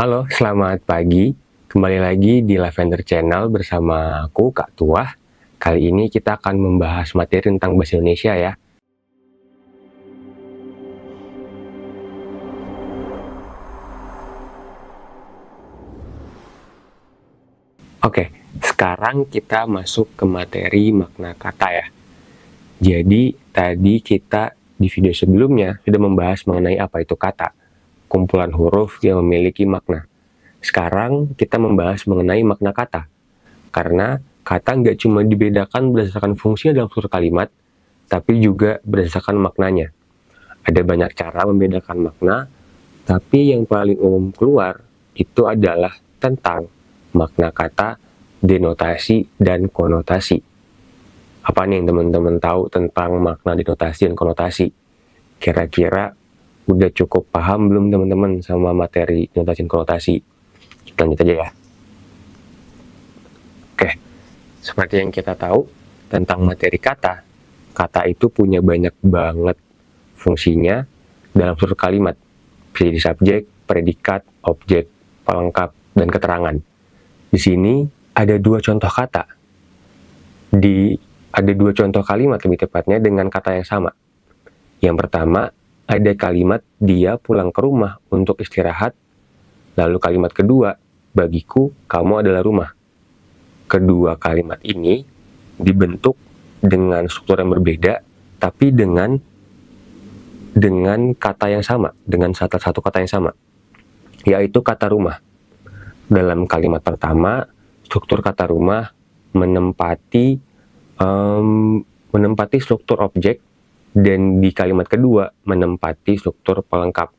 Halo, selamat pagi. Kembali lagi di Lavender Channel bersama aku, Kak Tuah. Kali ini kita akan membahas materi tentang bahasa Indonesia ya. Oke, sekarang kita masuk ke materi makna kata ya. Jadi, tadi kita di video sebelumnya sudah membahas mengenai apa itu kata, kumpulan huruf yang memiliki makna. Sekarang kita membahas mengenai makna kata, karena kata nggak cuma dibedakan berdasarkan fungsinya dalam suatu kalimat, tapi juga berdasarkan maknanya. Ada banyak cara membedakan makna, tapi yang paling umum keluar itu adalah tentang makna kata, denotasi, dan konotasi. Apa nih yang teman-teman tahu tentang makna denotasi dan konotasi? Kira-kira udah cukup paham belum teman-teman sama materi denotasi dan konotasi? Kita lanjut aja ya. Oke, seperti yang kita tahu tentang materi kata, kata itu punya banyak banget fungsinya dalam suatu kalimat. Bisa jadi subjek, predikat, objek, pelengkap, dan keterangan. Di sini ada dua contoh kata. Ada dua contoh kalimat lebih tepatnya dengan kata yang sama. Yang pertama, ada kalimat dia pulang ke rumah untuk istirahat. Lalu kalimat kedua, bagiku kamu adalah rumah. Kedua kalimat ini dibentuk dengan struktur yang berbeda, tapi dengan kata yang sama, dengan satu kata yang sama, yaitu kata rumah. Dalam kalimat pertama, struktur kata rumah menempati struktur objek, dan di kalimat kedua menempati struktur pelengkap.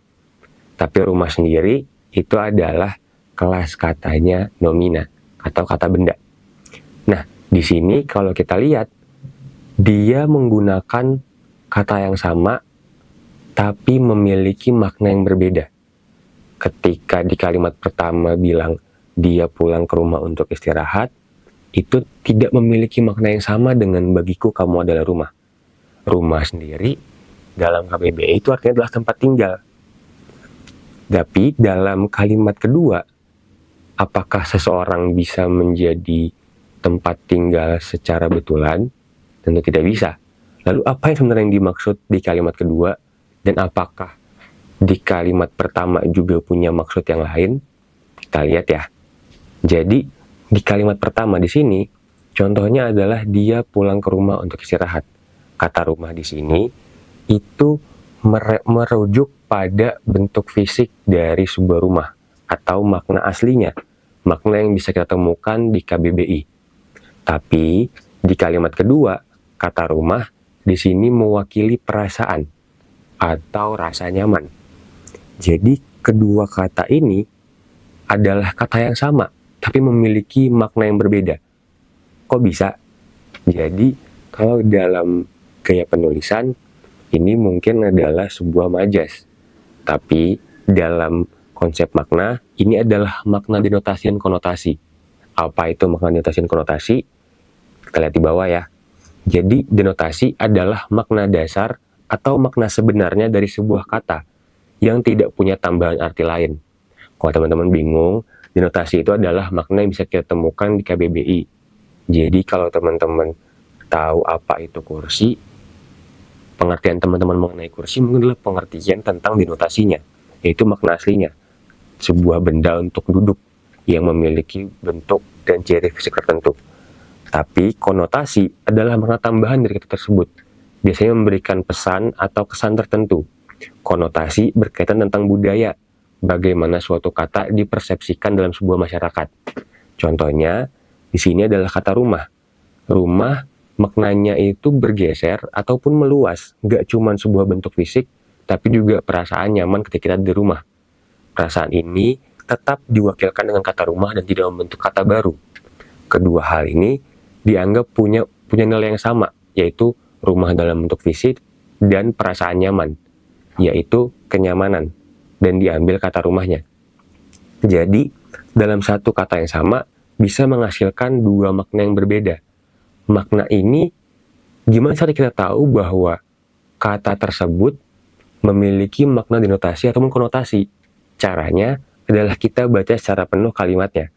Tapi rumah sendiri itu adalah kelas katanya nomina atau kata benda. Nah, di sini kalau kita lihat, dia menggunakan kata yang sama tapi memiliki makna yang berbeda. Ketika di kalimat pertama bilang dia pulang ke rumah untuk istirahat, itu tidak memiliki makna yang sama dengan bagiku kamu adalah rumah. Rumah sendiri dalam KBBI itu artinya adalah tempat tinggal. Tapi dalam kalimat kedua, apakah seseorang bisa menjadi tempat tinggal secara betulan? Tentu tidak bisa. Lalu apa yang sebenarnya dimaksud di kalimat kedua? Dan apakah di kalimat pertama juga punya maksud yang lain? Kita lihat ya. Jadi, di kalimat pertama di sini, contohnya adalah dia pulang ke rumah untuk istirahat. Kata rumah di sini itu merujuk pada bentuk fisik dari sebuah rumah atau makna aslinya, makna yang bisa kita temukan di KBBI. Tapi di kalimat kedua, kata rumah di sini mewakili perasaan atau rasa nyaman. Jadi kedua kata ini adalah kata yang sama, tapi memiliki makna yang berbeda. Kok bisa? Jadi, kalau dalam gaya penulisan, ini mungkin adalah sebuah majas. Tapi, dalam konsep makna, ini adalah makna denotasi dan konotasi. Apa itu makna denotasi dan konotasi? Kita lihat di bawah ya. Jadi, denotasi adalah makna dasar atau makna sebenarnya dari sebuah kata yang tidak punya tambahan arti lain. Kalau teman-teman bingung, denotasi itu adalah makna yang bisa kita temukan di KBBI. Jadi kalau teman-teman tahu apa itu kursi, pengertian teman-teman mengenai kursi mungkin adalah pengertian tentang denotasinya, yaitu makna aslinya. Sebuah benda untuk duduk yang memiliki bentuk dan ciri fisik tertentu. Tapi konotasi adalah makna tambahan dari kata tersebut. Biasanya memberikan pesan atau kesan tertentu. Konotasi berkaitan tentang budaya, bagaimana suatu kata dipersepsikan dalam sebuah masyarakat. Contohnya, di sini adalah kata rumah. Rumah maknanya itu bergeser ataupun meluas, nggak cuma sebuah bentuk fisik, tapi juga perasaan nyaman ketika kita di rumah. Perasaan ini tetap diwakilkan dengan kata rumah dan tidak membentuk kata baru. Kedua hal ini dianggap punya nilai yang sama, yaitu rumah dalam bentuk fisik dan perasaan nyaman, yaitu kenyamanan, dan diambil kata rumahnya. Jadi, dalam satu kata yang sama, bisa menghasilkan dua makna yang berbeda. Makna ini, gimana cara kita tahu bahwa kata tersebut memiliki makna denotasi ataupun konotasi? Caranya adalah kita baca secara penuh kalimatnya.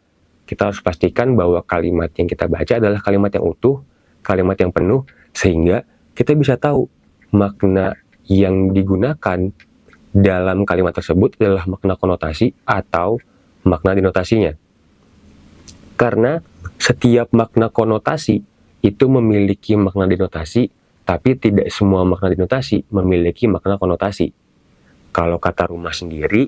Kita harus pastikan bahwa kalimat yang kita baca adalah kalimat yang utuh, kalimat yang penuh, sehingga kita bisa tahu makna yang digunakan dalam kalimat tersebut adalah makna konotasi atau makna denotasinya. Karena setiap makna konotasi itu memiliki makna denotasi, tapi tidak semua makna denotasi memiliki makna konotasi. Kalau kata rumah sendiri,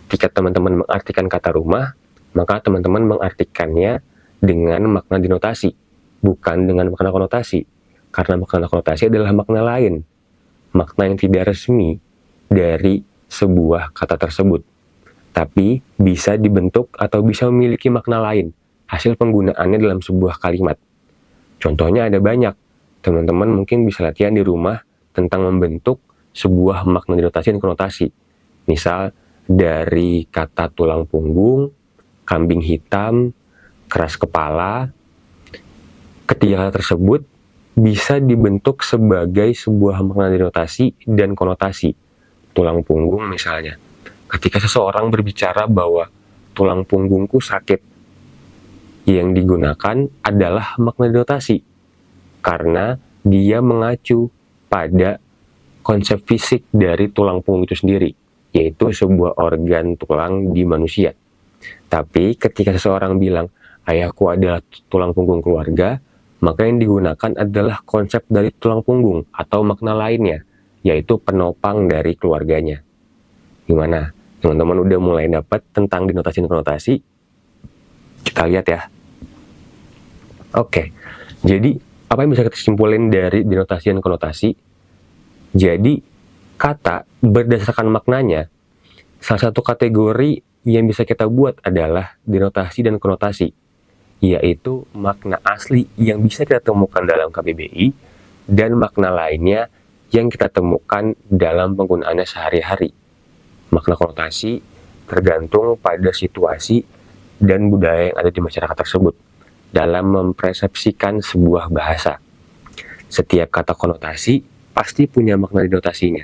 ketika teman-teman mengartikan kata rumah, maka teman-teman mengartikannya dengan makna denotasi, bukan dengan makna konotasi. Karena makna konotasi adalah makna lain, makna yang tidak resmi dari sebuah kata tersebut, tapi bisa dibentuk atau bisa memiliki makna lain hasil penggunaannya dalam sebuah kalimat. Contohnya ada banyak. Teman-teman mungkin bisa latihan di rumah tentang membentuk sebuah makna denotasi dan konotasi. Misal dari kata tulang punggung, kambing hitam, keras kepala. Ketiga kata tersebut bisa dibentuk sebagai sebuah makna denotasi dan konotasi. Tulang punggung misalnya. Ketika seseorang berbicara bahwa tulang punggungku sakit, yang digunakan adalah makna denotasi karena dia mengacu pada konsep fisik dari tulang punggung itu sendiri, yaitu sebuah organ tulang di manusia. Tapi ketika seseorang bilang, ayahku adalah tulang punggung keluarga, maka yang digunakan adalah konsep dari tulang punggung atau makna lainnya, yaitu penopang dari keluarganya. Gimana? Teman-teman udah mulai dapat tentang denotasi dan konotasi? Kita lihat ya. Oke, jadi apa yang bisa kita simpulin dari denotasi dan konotasi? Jadi, kata berdasarkan maknanya, salah satu kategori yang bisa kita buat adalah denotasi dan konotasi, yaitu makna asli yang bisa kita temukan dalam KBBI dan makna lainnya yang kita temukan dalam penggunaannya sehari-hari. Makna konotasi tergantung pada situasi dan budaya yang ada di masyarakat tersebut dalam mempersepsikan sebuah bahasa. Setiap kata konotasi pasti punya makna denotasinya,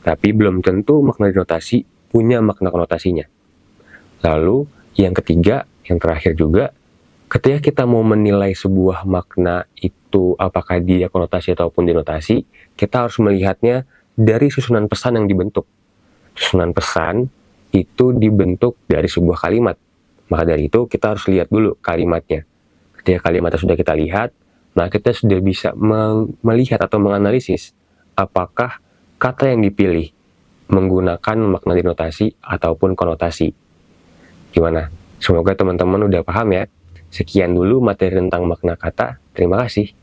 tapi belum tentu makna denotasi punya makna konotasinya. Lalu, yang ketiga, yang terakhir juga, ketika kita mau menilai sebuah makna itu apakah dia konotasi ataupun denotasi, kita harus melihatnya dari susunan pesan yang dibentuk. Susunan pesan itu dibentuk dari sebuah kalimat. Maka dari itu kita harus lihat dulu kalimatnya. Ketika kalimatnya sudah kita lihat, maka kita sudah bisa melihat atau menganalisis apakah kata yang dipilih menggunakan makna denotasi ataupun konotasi. Gimana? Semoga teman-teman udah paham ya. Sekian dulu materi tentang makna kata. Terima kasih.